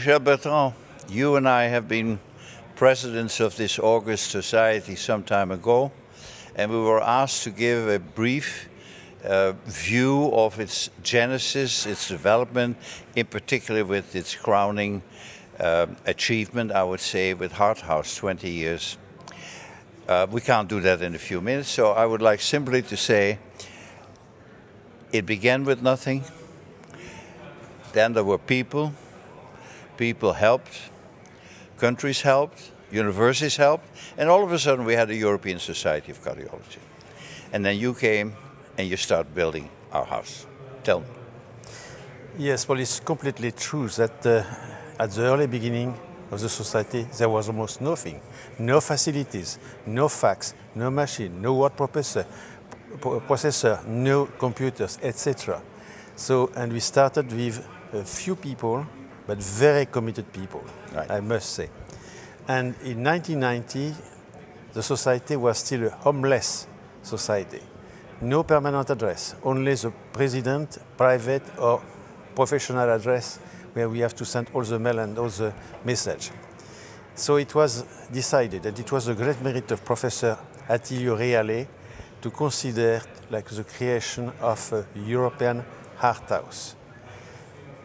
Michel Bertrand, you and I have been presidents of this August Society some time ago, and we were asked to give a brief view of its genesis, its development, in particular with its crowning achievement, I would say, with Heart House, 20 years. We can't do that in a few minutes, so I would like simply to say it began with nothing. Then there were people helped, countries helped, universities helped, and all of a sudden we had a European Society of Cardiology. And then you came and you started building our house. Tell me. Yes, well, it's completely true that at the early beginning of the society there was almost nothing. No facilities, no fax, no machine, no word processor, no computers, etc. So, and we started with a few people, but very committed people, right, I must say. And in 1990, the society was still a homeless society. No permanent address, only the president, private or professional address, where we have to send all the mail and all the message. So it was decided, and it was a great merit of Professor Attilio Reale to consider like the creation of a European Heart House.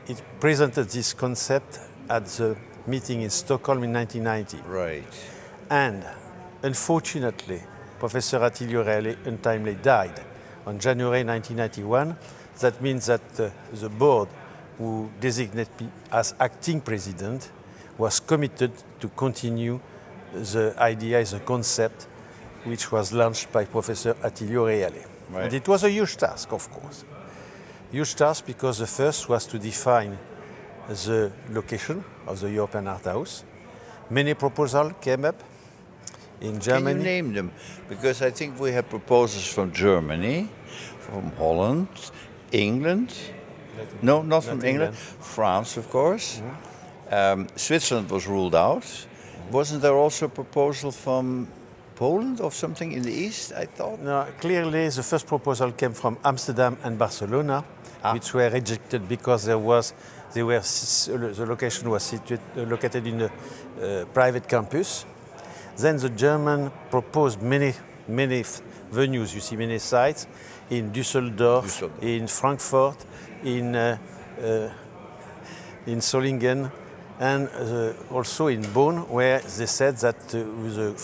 It presented this concept at the meeting in Stockholm in 1990. Right. And unfortunately, Professor Attilio Reale untimely died on January 1991. That means that the board who designated me as acting president was committed to continue the idea, the concept, which was launched by Professor Attilio Reale. Right. And it was a huge task, of course. Huge task because the first was to define the location of the European Heart House. Many proposals came up in Germany. Can you name them? Because I think we have proposals from Germany, from Holland, England. No, not from England. France, of course. Mm-hmm. Switzerland was ruled out. Mm-hmm. Wasn't there also a proposal from Poland or something in the east, I thought? No, clearly the first proposal came from Amsterdam and Barcelona, which were rejected because the location was located in a private campus. Then the German proposed many venues, you see many sites, in Düsseldorf, in Frankfurt, in Solingen, and also in Bonn, where they said that the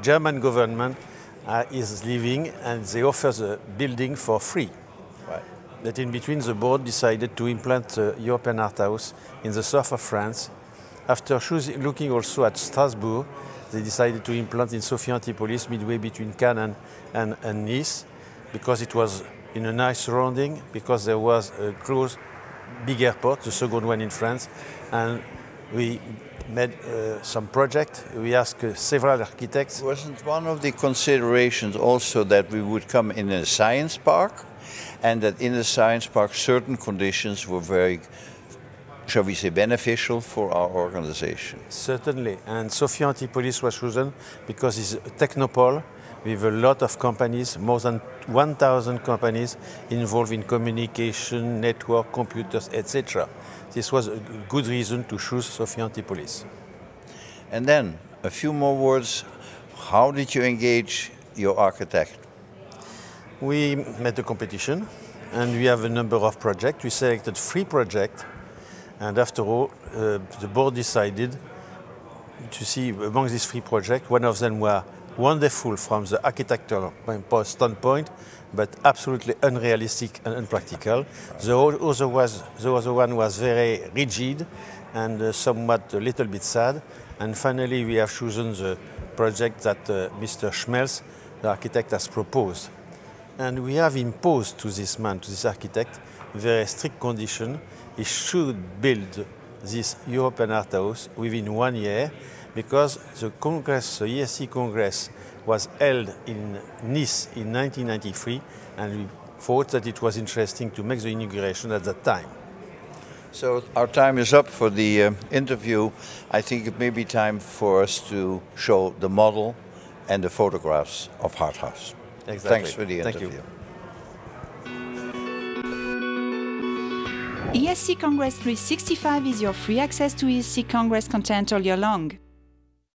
German government is leaving and they offer the building for free. Right. That in between the board decided to implant the European Heart House in the south of France. After looking also at Strasbourg, they decided to implant in Sophia Antipolis, midway between Cannes and Nice, because it was in a nice surrounding, because there was a close big airport, the second one in France, and we made some project. We asked several architects. Wasn't one of the considerations also that we would come in a science park, and that in the science park certain conditions were very, shall we say, beneficial for our organization? Certainly, and Sophia Antipolis was chosen because it's a technopole with a lot of companies, more than 1,000 companies involved in communication, network, computers, etc. This was a good reason to choose Sophia Antipolis. And then, a few more words. How did you engage your architect? We made a competition, and we have a number of projects. We selected 3 projects, and after all, the board decided to see among these 3 projects, one of them were wonderful from the architectural standpoint, but absolutely unrealistic and unpractical. The other one was very rigid and somewhat a little bit sad. And finally, we have chosen the project that Mr. Schmelz, the architect, has proposed. And we have imposed to this man, to this architect, very strict condition. He should build this European Heart House within 1 year, because the Congress, the ESC Congress, was held in Nice in 1993, and we thought that it was interesting to make the inauguration at that time. So our time is up for the interview. I think it may be time for us to show the model and the photographs of Heart House. Exactly. Thanks for the interview. Thank you. ESC Congress 365 is your free access to ESC Congress content all year long.